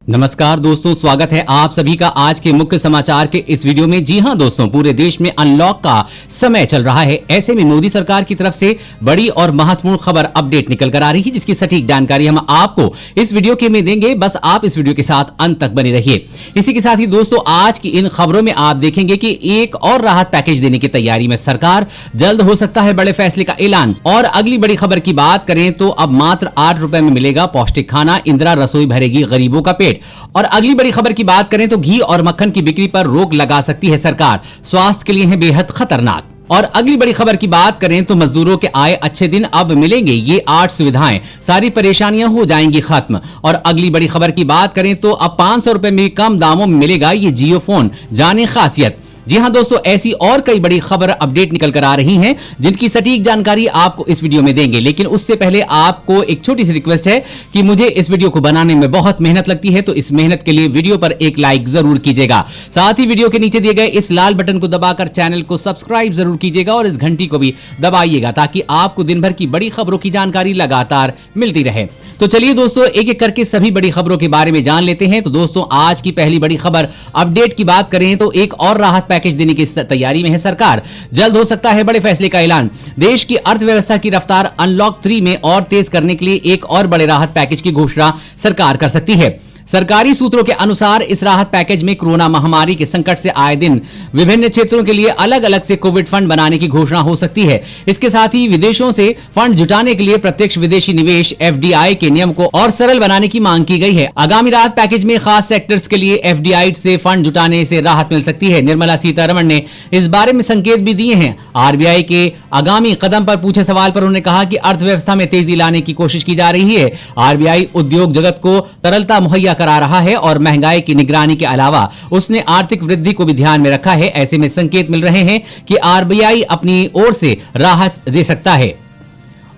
नमस्कार दोस्तों, स्वागत है आप सभी का आज के मुख्य समाचार के इस वीडियो में। जी हां दोस्तों, पूरे देश में अनलॉक का समय चल रहा है। ऐसे में मोदी सरकार की तरफ से बड़ी और महत्वपूर्ण खबर अपडेट निकल कर आ रही है, जिसकी सटीक जानकारी हम आपको इस वीडियो के में देंगे। बस आप इस वीडियो के साथ अंत तक बने रहिए। इसी के साथ ही दोस्तों, आज की इन खबरों में आप देखेंगे कि एक और राहत पैकेज देने की तैयारी में सरकार, जल्द हो सकता है बड़े फैसले का ऐलान। और अगली बड़ी खबर की बात करें तो अब मात्र 8 रुपए में मिलेगा पौष्टिक खाना, इंदिरा रसोई भरेगी गरीबों का पेट। और अगली बड़ी खबर की बात करें तो घी और मक्खन की बिक्री पर रोक लगा सकती है सरकार, स्वास्थ्य के लिए है बेहद खतरनाक। और अगली बड़ी खबर की बात करें तो मजदूरों के आए अच्छे दिन अब मिलेंगे, ये 8 सुविधाएं, सारी परेशानियां हो जाएंगी खत्म। और अगली बड़ी खबर की बात करें तो अब 500 रुपए में कम दामों में मिलेगा ये जियो फोन, जाने खासियत। जी हां दोस्तों, ऐसी और कई बड़ी खबर अपडेट निकल कर आ रही हैं, जिनकी सटीक जानकारी आपको इस वीडियो में देंगे। लेकिन उससे पहले आपको एक छोटी सी रिक्वेस्ट है कि मुझे इस वीडियो को बनाने में बहुत मेहनत लगती है, तो इस मेहनत के लिए वीडियो पर एक लाइक जरूर कीजिएगा। साथ ही वीडियो के नीचे दिए गए इस लाल बटन को दबाकर चैनल को सब्सक्राइब जरूर कीजिएगा और इस घंटी को भी दबाइएगा, ताकि आपको दिन भर की बड़ी खबरों की जानकारी लगातार मिलती रहे। तो चलिए दोस्तों, एक एक करके सभी बड़ी खबरों के बारे में जान लेते हैं। तो दोस्तों, आज की पहली बड़ी खबर अपडेट की बात करें तो एक और राहत पैकेज देने की तैयारी में है सरकार, जल्द हो सकता है बड़े फैसले का ऐलान। देश की अर्थव्यवस्था की रफ्तार अनलॉक 3 में और तेज करने के लिए एक और बड़े राहत पैकेज की घोषणा सरकार कर सकती है। सरकारी सूत्रों के अनुसार इस राहत पैकेज में कोरोना महामारी के संकट से आए दिन विभिन्न क्षेत्रों के लिए अलग अलग से कोविड फंड बनाने की घोषणा हो सकती है। इसके साथ ही विदेशों से फंड जुटाने के लिए प्रत्यक्ष विदेशी निवेश FDI के नियम को और सरल बनाने की मांग की गई है। आगामी राहत पैकेज में खास सेक्टर्स के लिए FDI से फंड जुटाने से राहत मिल सकती है। निर्मला सीतारमण ने इस बारे में संकेत भी दिए हैं। RBI के आगामी कदम पर पूछे सवाल पर उन्होंने कहा कि अर्थव्यवस्था में तेजी लाने की कोशिश की जा रही है। RBI उद्योग जगत को तरलता मुहैया करा रहा है और महंगाई की निगरानी के अलावा उसने आर्थिक वृद्धि को भी ध्यान में रखा है। ऐसे में संकेत मिल रहे हैं कि RBI अपनी ओर से राहत दे सकता है।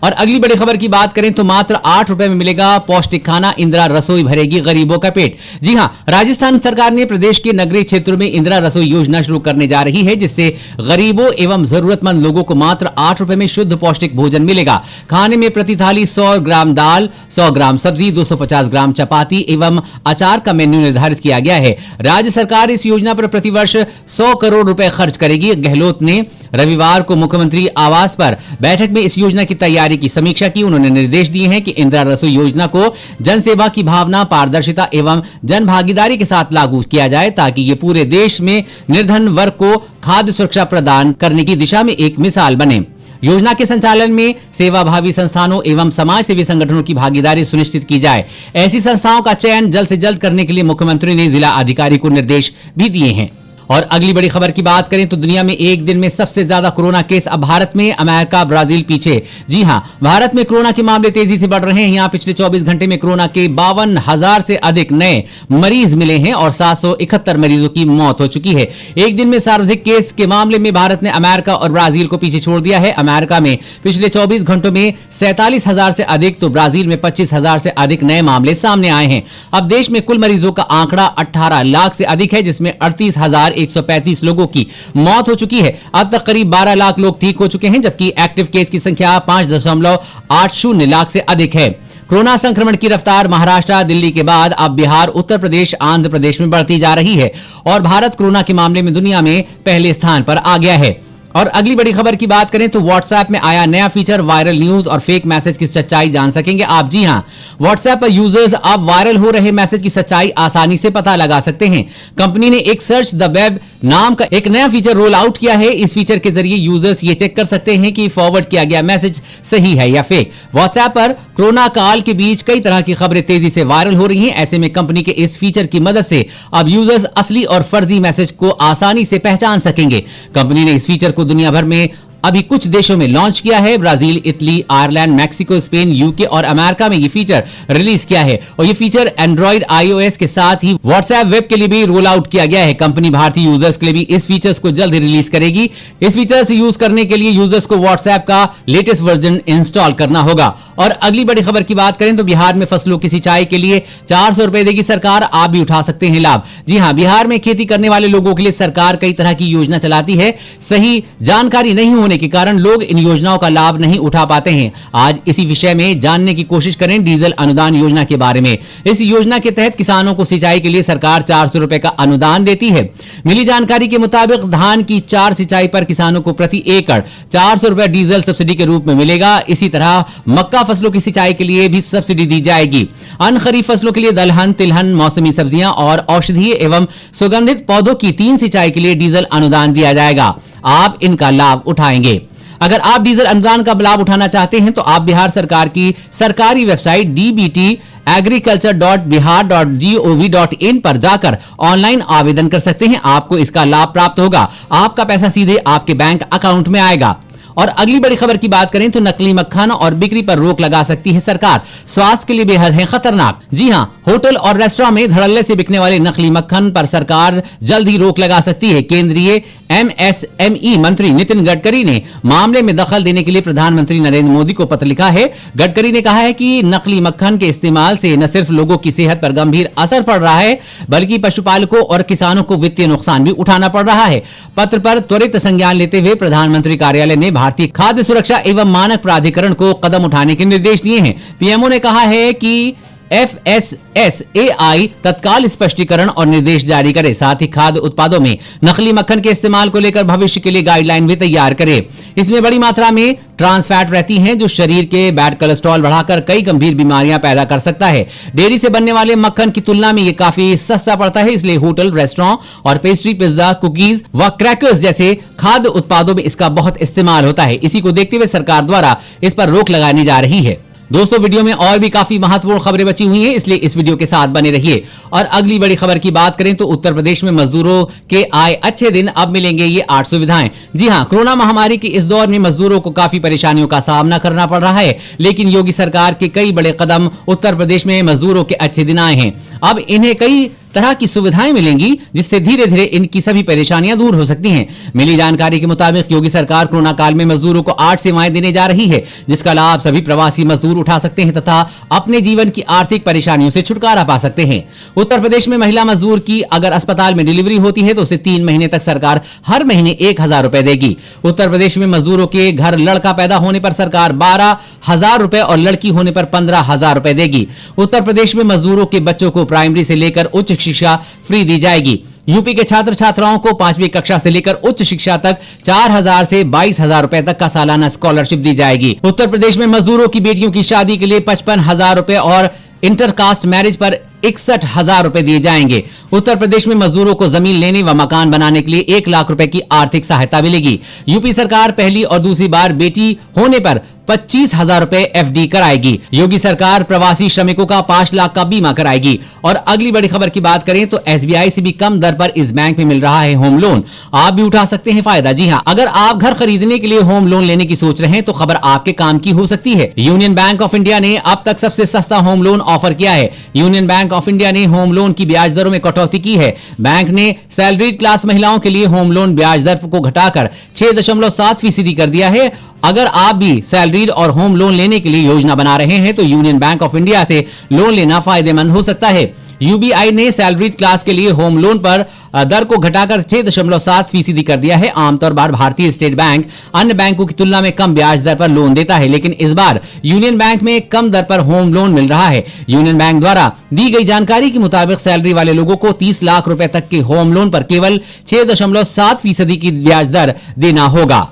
और अगली बड़ी खबर की बात करें तो मात्र 8 रुपए में मिलेगा पौष्टिक खाना, इंदिरा रसोई भरेगी गरीबों का पेट। जी हां, राजस्थान सरकार ने प्रदेश के नगरीय क्षेत्रों में इंदिरा रसोई योजना शुरू करने जा रही है, जिससे गरीबों एवं जरूरतमंद लोगों को मात्र 8 रुपए में शुद्ध पौष्टिक भोजन मिलेगा। खाने में प्रति थाली 100 ग्राम दाल, 100 ग्राम सब्जी, 250 ग्राम चपाती एवं अचार का मेन्यू निर्धारित किया गया है। राज्य सरकार इस योजना पर प्रतिवर्ष 100 करोड़ रुपए खर्च करेगी। गहलोत ने रविवार को मुख्यमंत्री आवास पर बैठक में इस योजना की तैयारी की समीक्षा की। उन्होंने निर्देश दिए हैं कि इंदिरा रसोई योजना को जनसेवा की भावना, पारदर्शिता एवं जन भागीदारी के साथ लागू किया जाए, ताकि ये पूरे देश में निर्धन वर्ग को खाद्य सुरक्षा प्रदान करने की दिशा में एक मिसाल बने। योजना के संचालन में सेवाभावी संस्थानों एवं समाज सेवी संगठनों की भागीदारी सुनिश्चित की जाए। ऐसी संस्थाओं का चयन जल्द से जल्द करने के लिए मुख्यमंत्री ने जिला अधिकारी को निर्देश भी दिए हैं। और अगली बड़ी खबर की बात करें तो दुनिया में एक दिन में सबसे ज्यादा कोरोना केस अब भारत में, अमेरिका, ब्राजील पीछे। जी हां, भारत में कोरोना के मामले तेजी से बढ़ रहे हैं। यहां पिछले 24 घंटे में कोरोना के 52,000 से अधिक नए मरीज मिले हैं और 771 मरीजों की मौत हो चुकी है। एक दिन में सर्वाधिक केस के मामले में भारत ने अमेरिका और ब्राजील को पीछे छोड़ दिया है। अमेरिका में पिछले 24 घंटों में 47,000 से अधिक, तो ब्राजील में 25,000 से अधिक नए मामले सामने आए हैं। अब देश में कुल मरीजों का आंकड़ा 18 लाख से अधिक है, जिसमें 38,135 लोगों की मौत हो चुकी है। अब तक करीब 12 लाख लोग ठीक हो चुके हैं, जबकि एक्टिव केस की संख्या 5.80 लाख से अधिक है। कोरोना संक्रमण की रफ्तार महाराष्ट्र, दिल्ली के बाद अब बिहार, उत्तर प्रदेश, आंध्र प्रदेश में बढ़ती जा रही है और भारत कोरोना के मामले में दुनिया में पहले स्थान पर आ गया है। और अगली बड़ी खबर की बात करें तो व्हाट्सएप में आया नया फीचर, वायरल न्यूज और फेक मैसेज की सच्चाई जान सकेंगे आप। जी हां, व्हाट्सएप पर यूजर्स अब वायरल हो रहे मैसेज की सच्चाई आसानी से पता लगा सकते हैं। कंपनी ने एक सर्च द वेब नाम का एक नया फीचर रोल आउट किया है। इस फीचर के जरिए यूजर्स ये चेक कर सकते हैं कि फॉरवर्ड किया गया मैसेज सही है या फेक। व्हाट्सएप पर कोरोना काल के बीच कई तरह की खबरें तेजी से वायरल हो रही हैं। ऐसे में कंपनी के इस फीचर की मदद से अब यूजर्स असली और फर्जी मैसेज को आसानी से पहचान सकेंगे। कंपनी ने इस फीचर को दुनिया भर में अभी कुछ देशों में लॉन्च किया है। Brazil, Italy, Ireland, Mexico, Spain, UK और अमेरिका में ये फीचर रिलीज किया है। और ये फीचर एंड्रॉइड, iOS के साथ ही व्हाट्सएप वेब के लिए भी रोल आउट किया गया है। कंपनी भारतीय यूजर्स के लिए भी इस फीचर्स को जल्द ही रिलीज करेगी। इस फीचर से यूज करने के लिए यूजर्स को व्हाट्सएप का लेटेस्ट वर्जन इंस्टॉल करना होगा। और अगली बड़ी खबर की बात करें तो बिहार में फसलों की सिंचाई के लिए 400 रुपए देगी सरकार, आप भी उठा सकते हैं लाभ। जी हां, बिहार में खेती करने वाले लोगों के लिए सरकार कई तरह की योजना चलाती है। सही जानकारी नहीं होने होने के कारण लोग इन योजनाओं का लाभ नहीं उठा पाते हैं। आज इसी विषय में जानने की कोशिश करें डीजल अनुदान योजना के बारे में। इस योजना के तहत किसानों को सिंचाई के लिए सरकार 400 रुपए का अनुदान देती है। मिली जानकारी के मुताबिक धान की 4 सिंचाई पर किसानों को प्रति एकड़ 400 रुपए डीजल सब्सिडी के रूप में मिलेगा। इसी तरह मक्का फसलों की सिंचाई के लिए भी सब्सिडी दी जाएगी। अन्य खरीफ फसलों के लिए दलहन, तिलहन, मौसमी सब्जियां और औषधीय एवं सुगंधित पौधों की 3 सिंचाई के लिए डीजल अनुदान दिया जाएगा। आप इनका लाभ उठाएंगे। अगर आप डीजल अनुदान का लाभ उठाना चाहते हैं तो आप बिहार सरकार की सरकारी वेबसाइट dbtagriculture.bihar.gov.in पर जाकर ऑनलाइन आवेदन कर सकते हैं। आपको इसका लाभ प्राप्त होगा। आपका पैसा सीधे आपके बैंक अकाउंट में आएगा। और अगली बड़ी खबर की बात करें तो नकली मक्खन और बिक्री पर रोक लगा सकती है सरकार। स्वास्थ्य के लिए बेहद है खतरनाक। जी हां, होटल और रेस्टोरेंट में धड़ल्ले से बिकने वाले नकली मक्खन पर सरकार जल्द ही रोक लगा सकती है। केंद्रीय MSME मंत्री नितिन गडकरी ने मामले में दखल देने के लिए प्रधानमंत्री नरेंद्र मोदी को पत्र लिखा है। गडकरी ने कहा है कि नकली मक्खन के इस्तेमाल से न सिर्फ लोगों की सेहत पर गंभीर असर पड़ रहा है बल्कि पशुपालकों और किसानों को वित्तीय नुकसान भी उठाना पड़ रहा है। पत्र पर त्वरित संज्ञान लेते हुए प्रधानमंत्री कार्यालय ने भारतीय खाद्य सुरक्षा एवं मानक प्राधिकरण को कदम उठाने के निर्देश दिए हैं। पीएमओ ने कहा है कि FSSAI तत्काल स्पष्टीकरण और निर्देश जारी करे। साथ ही खाद्य उत्पादों में नकली मक्खन के इस्तेमाल को लेकर भविष्य के लिए गाइडलाइन भी तैयार करे। इसमें बड़ी मात्रा में ट्रांस फैट रहती हैं जो शरीर के बैड कोलेस्ट्रॉल बढ़ाकर कई गंभीर बीमारियां पैदा कर सकता है। डेयरी से बनने वाले मक्खन की तुलना में ये काफी सस्ता पड़ता है, इसलिए होटल, रेस्टोरेंट और पेस्ट्री, पिज्जा, कुकीज व क्रैकर्स जैसे खाद्य उत्पादों में इसका बहुत इस्तेमाल होता है। इसी को देखते हुए सरकार द्वारा इस पर रोक लगाने जा रही है। दोस्तों, वीडियो में और भी काफी महत्वपूर्ण खबरें बची हुई हैं, इसलिए इस वीडियो के साथ बने रहिए। और अगली बड़ी खबर की बात करें तो उत्तर प्रदेश में मजदूरों के आए अच्छे दिन, अब मिलेंगे ये 8 सुविधाएं। जी हां, कोरोना महामारी के इस दौर में मजदूरों को काफी परेशानियों का सामना करना पड़ रहा है, लेकिन योगी सरकार के कई बड़े कदम उत्तर प्रदेश में मजदूरों के अच्छे दिन आए हैं। अब इन्हें कई तरह की सुविधाएं मिलेंगी जिससे धीरे धीरे इनकी सभी परेशानियां दूर हो सकती हैं। मिली जानकारी के मुताबिक योगी सरकार कोरोना काल में मजदूरों को 8 सेवाएं देने जा रही है, जिसका लाभ सभी प्रवासी मजदूर उठा सकते हैं तथा अपने जीवन की आर्थिक परेशानियों से छुटकारा पा सकते हैं। उत्तर प्रदेश में महिला मजदूर की अगर अस्पताल में डिलीवरी होती है तो उसे 3 महीने तक सरकार हर महीने 1000 रुपए देगी। उत्तर प्रदेश में मजदूरों के घर लड़का पैदा होने पर सरकार 12,000 रुपए और लड़की होने पर 15,000 रुपए देगी। उत्तर प्रदेश में मजदूरों के बच्चों को प्राइमरी से लेकर उच्च शिक्षा फ्री दी जाएगी। यूपी के छात्र छात्राओं को 5वीं कक्षा से लेकर उच्च शिक्षा तक 4,000 से 22,000 रुपए तक का सालाना स्कॉलरशिप दी जाएगी। उत्तर प्रदेश में मजदूरों की बेटियों की शादी के लिए 55,000 रुपए और इंटरकास्ट मैरिज पर 61,000 रुपए दिए जाएंगे। उत्तर प्रदेश में मजदूरों को जमीन लेने व मकान बनाने के लिए 1 लाख रुपए की आर्थिक सहायता मिलेगी। यूपी सरकार पहली और दूसरी बार बेटी होने पर 25,000 रुपए FD कराएगी। योगी सरकार प्रवासी श्रमिकों का 5 लाख का बीमा कराएगी। और अगली बड़ी खबर की बात करें तो SBI से भी कम दर पर इस बैंक में मिल रहा है होम लोन। आप भी उठा सकते हैं फायदा। जी हां, अगर आप घर खरीदने के लिए होम लोन लेने की सोच रहे हैं तो खबर आपके काम की हो सकती है। यूनियन बैंक ऑफ इंडिया ने अब तक सबसे सस्ता होम लोन ऑफर किया है। यूनियन बैंक ऑफ इंडिया ने होम लोन की ब्याज दरों में कटौती की है। बैंक ने सैलरीड क्लास महिलाओं के लिए होम लोन ब्याज दर को घटाकर 6.7% कर दिया है। अगर आप भी सैलरीड और होम लोन लेने के लिए योजना बना रहे हैं तो यूनियन बैंक ऑफ इंडिया से लोन लेना फायदेमंद हो सकता है। यूबीआई ने सैलरीड क्लास के लिए होम लोन पर दर को घटाकर 6.7% कर दिया है। आमतौर पर भारतीय स्टेट बैंक अन्य बैंकों की तुलना में कम ब्याज दर पर लोन देता है, लेकिन इस बार यूनियन बैंक में कम दर पर होम लोन मिल रहा है। यूनियन बैंक द्वारा दी गई जानकारी के मुताबिक सैलरी वाले लोगों को 30 लाख रुपए तक के होम लोन पर केवल 6.7% की ब्याज दर देना होगा।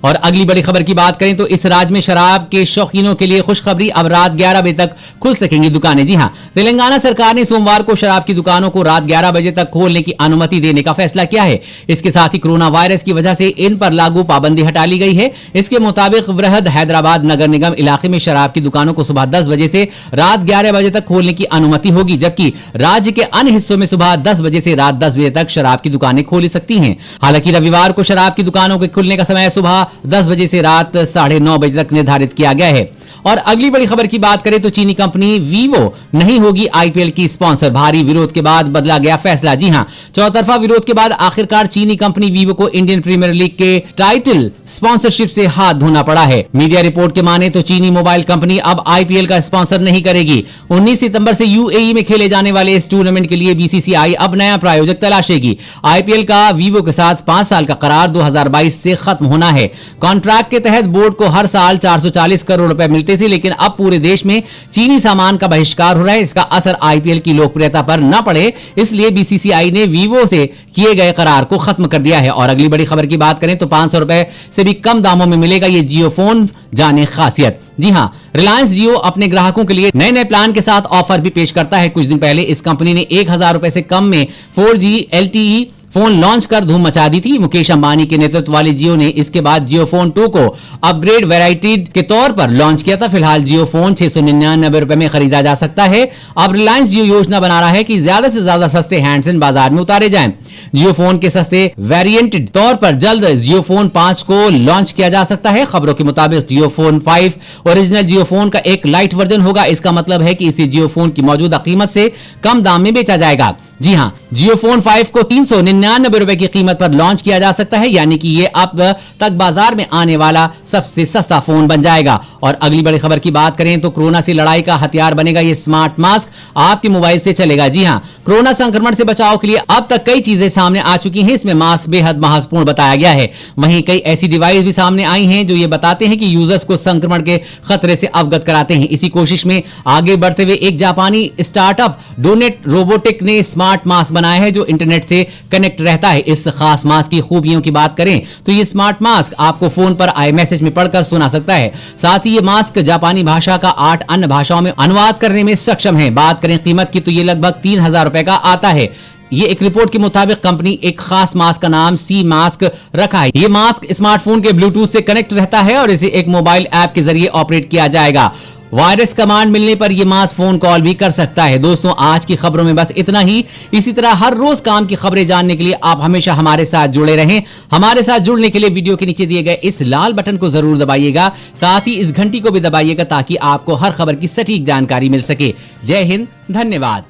और अगली बड़ी खबर की बात करें तो इस राज्य में शराब के शौकीनों के लिए खुशखबरी, अब रात 11 बजे तक खुल सकेंगी दुकानें। जी हां, तेलंगाना सरकार ने सोमवार को शराब की दुकानों को रात 11 बजे तक खोलने की अनुमति देने का फैसला किया है। इसके साथ ही कोरोना वायरस की वजह से इन पर लागू पाबंदी हटा ली गई है। इसके मुताबिक वृहद हैदराबाद नगर निगम इलाके में शराब की दुकानों को सुबह 10 बजे से रात 11 बजे तक खोलने की अनुमति होगी, जबकि राज्य के अन्य हिस्सों में सुबह 10 बजे से रात 10 बजे तक शराब की दुकानें खोली सकती हैं। हालांकि रविवार को शराब की दुकानों के खुलने का समय सुबह 10 बजे से रात 9:30 बजे तक निर्धारित किया गया है। और अगली बड़ी खबर की बात करें तो चीनी कंपनी वीवो नहीं होगी आईपीएल की स्पॉन्सर। भारी विरोध के बाद बदला गया फैसला। जी हां, चौतरफा विरोध के बाद आखिरकार चीनी कंपनी वीवो को इंडियन प्रीमियर लीग के टाइटल स्पॉन्सरशिप से हाथ धोना पड़ा है। मीडिया रिपोर्ट के माने तो चीनी मोबाइल कंपनी अब आईपीएल का स्पॉन्सर नहीं करेगी। 19 सितंबर से यूएई में खेले जाने वाले इस टूर्नामेंट के लिए बीसीसीआई अब नया प्रायोजक तलाशेगी। आईपीएल का वीवो के साथ 5 साल का करार 2022 से खत्म होना है। कॉन्ट्रैक्ट के तहत बोर्ड को हर साल 440 करोड़ रुपए मिलते थे, लेकिन अब पूरे देश में चीनी सामान का बहिष्कार हो रहा है। इसका असर आईपीएल की लोकप्रियता पर न पड़े, इसलिए बीसीसीआई ने वीवो से किए गए करार को खत्म कर दिया है। और अगली बड़ी खबर की बात करें तो 500 रुपए से भी कम दामों में मिलेगा ये जियो फोन। जाने खासियत। जी हां, रिलायंस जियो अपने ग्राहकों के लिए नए नए प्लान के साथ ऑफर भी पेश करता है। कुछ दिन पहले इस कंपनी ने 1000 रुपए से कम में 4G LTE फोन लॉन्च कर धूम मचा दी थी। मुकेश अंबानी के नेतृत्व वाली जियो ने इसके बाद जियो फोन 2 को अपग्रेड वैरायटी के तौर पर लॉन्च किया था। फिलहाल जियो फोन 699 रुपए में खरीदा जा सकता है। अब रिलायंस जियो योजना बना रहा है कि ज्यादा से ज्यादा सस्ते हैंडसेट बाजार में उतारे जाएं। जियो फोन के सस्ते वेरिएंटेड तौर पर जल्द जियो फोन 5 को लॉन्च किया जा सकता है। खबरों के मुताबिक जियो फोन 5 ओरिजिनल जियो फोन का एक लाइट वर्जन होगा। इसका मतलब है कि इसे जियो फोन की मौजूदा कीमत से कम दाम में बेचा जाएगा। जी हां, जियो फोन 5 को 399 रुपए की कीमत पर लॉन्च किया जा सकता है, यानी कि ये अब तक बाजार में आने वाला सबसे सस्ता फोन बन जाएगा। और अगली बड़ी खबर की बात करें तो कोरोना से लड़ाई का हथियार बनेगा ये स्मार्ट मास्क। आपके मोबाइल से चलेगा। जी हां, कोरोना संक्रमण से बचाव के लिए अब तक कई चीजें सामने आ चुकी हैं। इसमें मास्क बेहद महत्वपूर्ण बताया गया है। वहीं कई ऐसी डिवाइस भी सामने आई हैं जो ये बताते हैं कि यूजर्स को संक्रमण के खतरे से अवगत कराते हैं। इसी कोशिश में आगे बढ़ते हुए एक जापानी स्टार्टअप डोनेट रोबोटिक ने स्मार्ट मास्क बनाया है जो इंटरनेट से कनेक्ट रहता है। इस खास मास्क की खूबियों की बात करें तो ये स्मार्ट मास्क आपको फोन पर आए मैसेज में पढ़कर सुना सकता है। साथ ही ये मास्क जापानी भाषा का 8 अन्य भाषाओं में अनुवाद करने में सक्षम है। बात करें कीमत की तो ये लगभग 3000 रुपए का आता है। ये एक रिपोर्ट के मुताबिक कंपनी एक खास मास्क का नाम सी मास्क रखा है। ये मास्क स्मार्टफोन के ब्लूटूथ से कनेक्ट रहता है और इसे एक मोबाइल ऐप के जरिए ऑपरेट किया जाएगा। वायरस कमांड मिलने पर यह मास्क फोन कॉल भी कर सकता है। दोस्तों, आज की खबरों में बस इतना ही। इसी तरह हर रोज काम की खबरें जानने के लिए आप हमेशा हमारे साथ जुड़े रहें। हमारे साथ जुड़ने के लिए वीडियो के नीचे दिए गए इस लाल बटन को जरूर दबाइएगा। साथ ही इस घंटी को भी दबाइएगा ताकि आपको हर खबर की सटीक जानकारी मिल सके। जय हिंद, धन्यवाद।